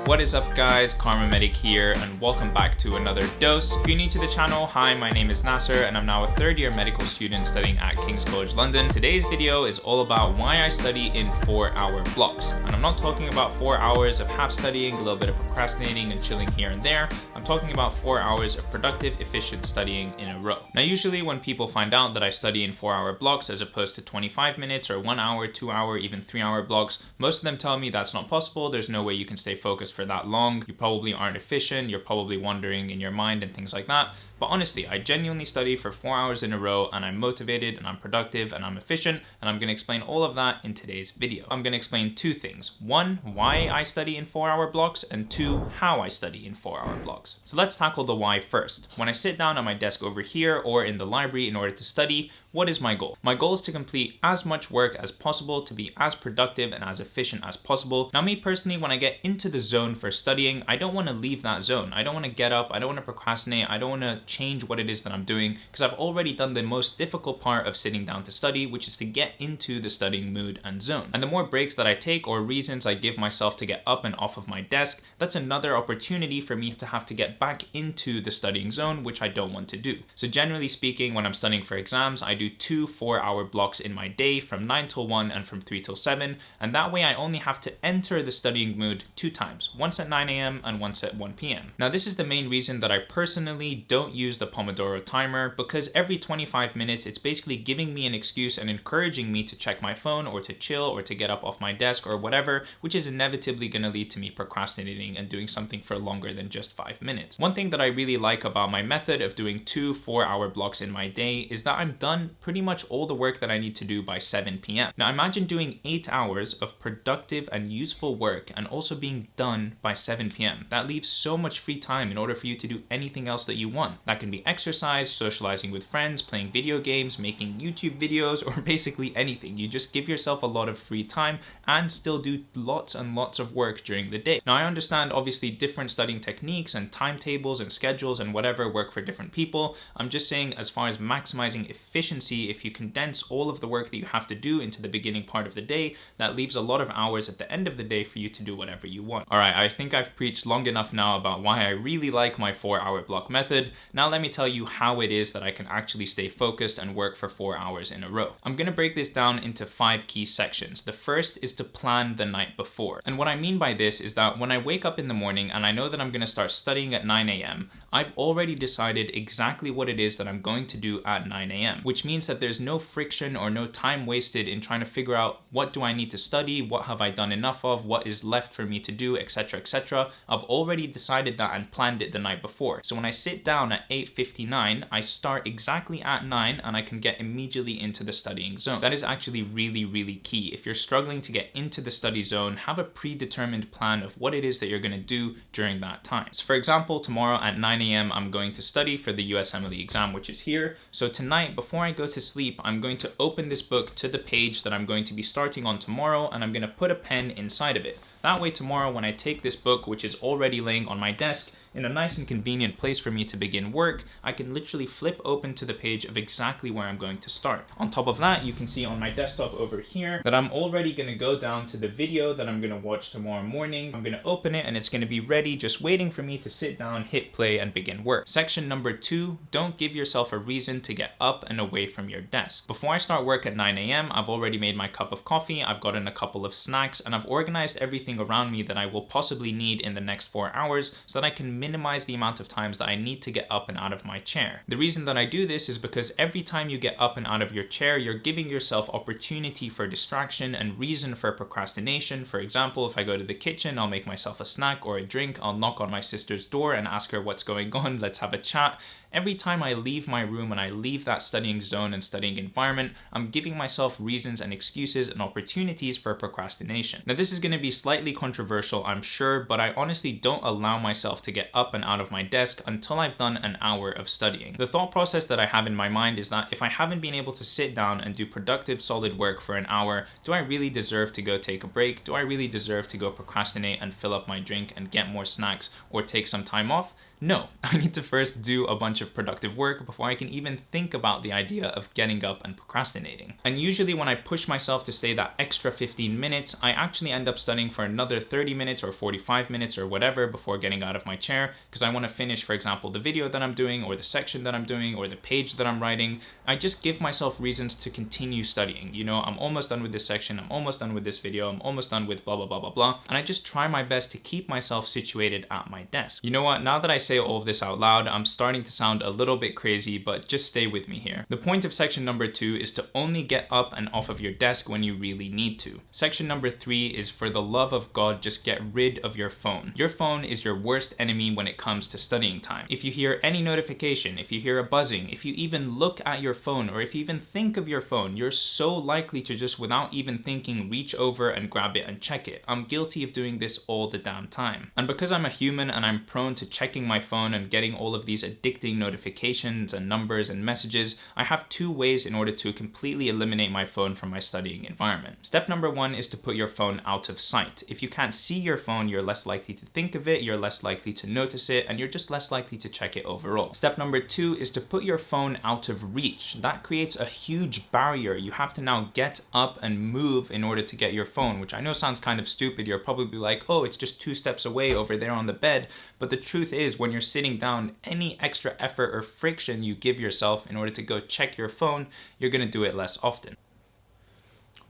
What is up guys, Karma Medic here and welcome back to another dose. If you're new to the channel, hi, my name is Nasser and I'm now a third year medical student studying at King's College London. Today's video is all about why I study in 4-hour blocks. And I'm not talking about 4 hours of half studying, a little bit of procrastinating and chilling here and there. I'm talking about 4 hours of productive, efficient studying in a row. Now usually when people find out that I study in 4-hour blocks as opposed to 25 minutes or 1 hour, 2 hour, even 3-hour blocks, most of them tell me that's not possible. There's no way you can stay focused for that long. You probably aren't efficient. You're probably wandering in your mind and things like that. But honestly, I genuinely study for 4 hours in a row and I'm motivated and I'm productive and I'm efficient, and I'm going to explain all of that in today's video. I'm going to explain two things. One, why I study in 4-hour blocks, and two, how I study in 4-hour blocks. So let's tackle the why first. When I sit down at my desk over here or in the library in order to study, what is my goal? My goal is to complete as much work as possible, to be as productive and as efficient as possible. Now me personally, when I get into the zone for studying, I don't want to leave that zone. I don't want to get up, I don't want to procrastinate, I don't want to change what it is that I'm doing, because I've already done the most difficult part of sitting down to study, which is to get into the studying mood and zone. And the more breaks that I take or reasons I give myself to get up and off of my desk, that's another opportunity for me to have to get back into the studying zone, which I don't want to do. So generally speaking, when I'm studying for exams, I do 2 4-hour blocks in my day from 9 till 1 and from 3 till 7, and that way I only have to enter the studying mood 2 times, once at 9 a.m. and once at 1 p.m. Now this is the main reason that I personally don't use the Pomodoro timer, because every 25 minutes it's basically giving me an excuse and encouraging me to check my phone or to chill or to get up off my desk or whatever, which is inevitably going to lead to me procrastinating and doing something for longer than just 5 minutes. One thing that I really like about my method of doing 2 4-hour blocks in my day is that I'm done pretty much all the work that I need to do by 7 p.m. Now imagine doing 8 hours of productive and useful work and also being done by 7 p.m. That leaves so much free time in order for you to do anything else that you want. That can be exercise, socializing with friends, playing video games, making YouTube videos, or basically anything. You just give yourself a lot of free time and still do lots and lots of work during the day. Now I understand obviously different studying techniques and timetables and schedules and whatever work for different people. I'm just saying, as far as maximizing efficiency, if you condense all of the work that you have to do into the beginning part of the day, that leaves a lot of hours at the end of the day for you to do whatever you want. Alright, I think I've preached long enough now about why I really like my 4-hour block method. Now let me tell you how it is that I can actually stay focused and work for 4 hours in a row. I'm going to break this down into 5 key sections. The first is to plan the night before. And what I mean by this is that when I wake up in the morning and I know that I'm going to start studying at 9 a.m., I've already decided exactly what it is that I'm going to do at 9 a.m., which means that there's no friction or no time wasted in trying to figure out what do I need to study, what have I done enough of, what is left for me to do, etc, etc. I've already decided that and planned it the night before. So when I sit down at 8:59, I start exactly at 9 and I can get immediately into the studying zone. That is actually really key. If you're struggling to get into the study zone, have a predetermined plan of what it is that you're going to do during that time. So for example, tomorrow at 9 a.m. I'm going to study for the USMLE exam, which is here. So tonight, before I go to sleep, I'm going to open this book to the page that I'm going to be starting on tomorrow, and I'm going to put a pen inside of it. That way tomorrow when I take this book, which is already laying on my desk, in a nice and convenient place for me to begin work, I can literally flip open to the page of exactly where I'm going to start. On top of that, you can see on my desktop over here that I'm already going to go down to the video that I'm going to watch tomorrow morning. I'm going to open it and it's going to be ready, just waiting for me to sit down, hit play, and begin work. Section number 2, don't give yourself a reason to get up and away from your desk. Before I start work at 9 a.m., I've already made my cup of coffee, I've gotten a couple of snacks, and I've organized everything around me that I will possibly need in the next 4 hours so that I can minimize the amount of times that I need to get up and out of my chair. The reason that I do this is because every time you get up and out of your chair, you're giving yourself opportunity for distraction and reason for procrastination. For example, if I go to the kitchen, I'll make myself a snack or a drink, I'll knock on my sister's door and ask her what's going on, let's have a chat. Every time I leave my room and I leave that studying zone and studying environment, I'm giving myself reasons and excuses and opportunities for procrastination. Now this is going to be slightly controversial, I'm sure, but I honestly don't allow myself to get up and out of my desk until I've done an hour of studying. The thought process that I have in my mind is that if I haven't been able to sit down and do productive, solid work for an hour, do I really deserve to go take a break? Do I really deserve to go procrastinate and fill up my drink and get more snacks or take some time off? No, I need to first do a bunch of productive work before I can even think about the idea of getting up and procrastinating. And usually when I push myself to stay that extra 15 minutes, I actually end up studying for another 30 minutes or 45 minutes or whatever before getting out of my chair, because I want to finish, for example, the video that I'm doing or the section that I'm doing or the page that I'm writing. I just give myself reasons to continue studying. You know, I'm almost done with this section, I'm almost done with this video, I'm almost done with blah, blah, blah, blah, blah. And I just try my best to keep myself situated at my desk. You know what? Now that I say all of this out loud, I'm starting to sound a little bit crazy, but just stay with me here. The point of section number 2 is to only get up and off of your desk when you really need to. Section number 3 is, for the love of God, just get rid of your phone. Your phone is your worst enemy when it comes to studying time. If you hear any notification, if you hear a buzzing, if you even look at your phone, or if you even think of your phone, you're so likely to just, without even thinking, reach over and grab it and check it. I'm guilty of doing this all the damn time. And because I'm a human and I'm prone to checking my phone and getting all of these addicting notifications and numbers and messages, I have 2 ways in order to completely eliminate my phone from my studying environment. Step number 1 is to put your phone out of sight. If you can't see your phone, you're less likely to think of it, you're less likely to notice it, and you're just less likely to check it overall. Step number 2 is to put your phone out of reach. That creates a huge barrier. You have to now get up and move in order to get your phone, which I know sounds kind of stupid. You're probably like, oh, it's just 2 steps away over there on the bed. But the truth is, when you're sitting down, any extra effort or friction you give yourself in order to go check your phone, you're gonna do it less often.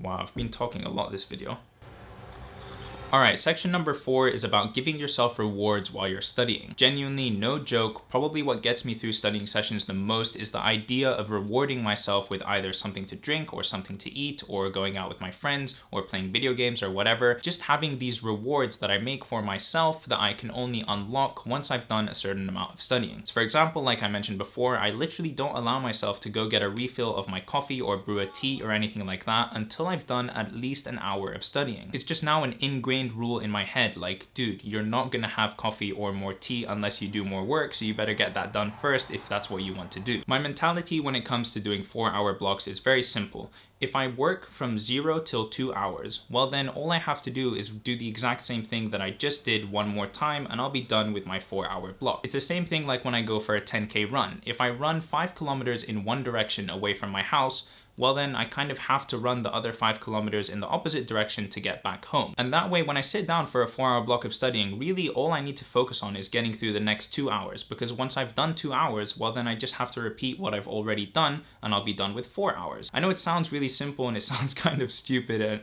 Wow, I've been talking a lot this video. Alright, section number 4 is about giving yourself rewards while you're studying. Genuinely, no joke, probably what gets me through studying sessions the most is the idea of rewarding myself with either something to drink or something to eat, or going out with my friends, or playing video games or whatever. Just having these rewards that I make for myself that I can only unlock once I've done a certain amount of studying. So for example, like I mentioned before, I literally don't allow myself to go get a refill of my coffee or brew a tea or anything like that until I've done at least an hour of studying. It's just now an ingrained rule in my head, like, dude, you're not gonna have coffee or more tea unless you do more work, so you better get that done first if that's what you want to do. My mentality when it comes to doing 4-hour blocks is very simple. If I work from 0 till 2 hours, well then all I have to do is do the exact same thing that I just did one more time and I'll be done with my 4-hour block. It's the same thing like when I go for a 10K run. If I run 5 kilometers in one direction away from my house, well then I kind of have to run the other 5 kilometers in the opposite direction to get back home. And that way when I sit down for a 4-hour block of studying, really all I need to focus on is getting through the next 2 hours, because once I've done 2 hours, well then I just have to repeat what I've already done and I'll be done with 4 hours. I know it sounds really simple and it sounds kind of stupid, and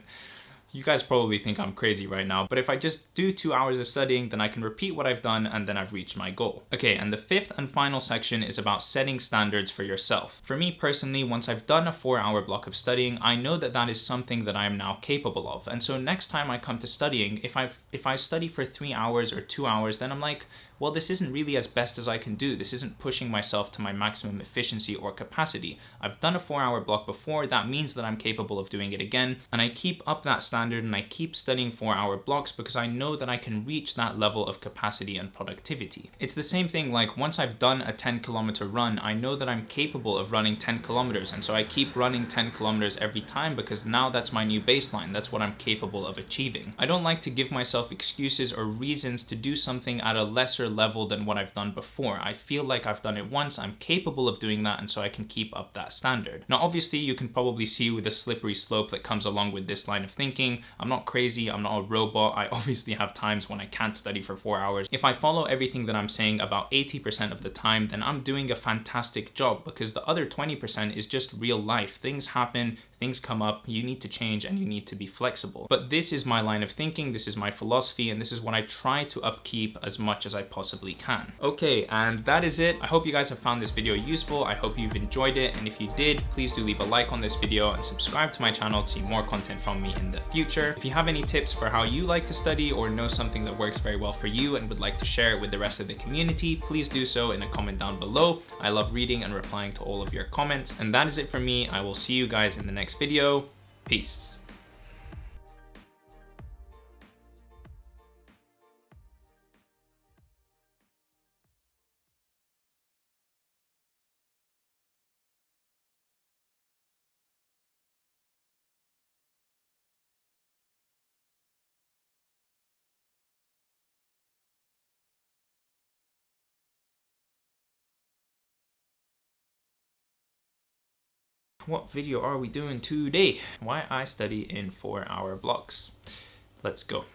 you guys probably think I'm crazy right now, but if I just do 2 hours of studying, then I can repeat what I've done and then I've reached my goal. Okay, and the 5th and final section is about setting standards for yourself. For me personally, once I've done a 4-hour block of studying, I know that that is something that I am now capable of. And so next time I come to studying, if I study for 3 hours or 2 hours, then I'm like, well, this isn't really as best as I can do. This isn't pushing myself to my maximum efficiency or capacity. I've done a 4-hour block before. That means that I'm capable of doing it again. And I keep up that standard and I keep studying 4-hour blocks because I know that I can reach that level of capacity and productivity. It's the same thing like once I've done a 10-kilometer run, I know that I'm capable of running 10 kilometers. And so I keep running 10 kilometers every time because now that's my new baseline. That's what I'm capable of achieving. I don't like to give myself excuses or reasons to do something at a lesser level than what I've done before. I feel like I've done it once, I'm capable of doing that, and so I can keep up that standard. Now obviously you can probably see with the slippery slope that comes along with this line of thinking, I'm not crazy, I'm not a robot. I obviously have times when I can't study for 4 hours. If I follow everything that I'm saying about 80% of the time, then I'm doing a fantastic job, because the other 20% is just real life. Things happen, things come up, you need to change and you need to be flexible. But this is my line of thinking, this is my philosophy, and this is what I try to upkeep as much as I possibly can. Okay, and that is it. I hope you guys have found this video useful. I hope you've enjoyed it, and if you did, please do leave a like on this video and subscribe to my channel to see more content from me in the future. If you have any tips for how you like to study or know something that works very well for you and would like to share it with the rest of the community, please do so in a comment down below. I love reading and replying to all of your comments. And that is it for me. I will see you guys in the next video. Peace. What video are we doing today? Why I study in 4-hour blocks. Let's go.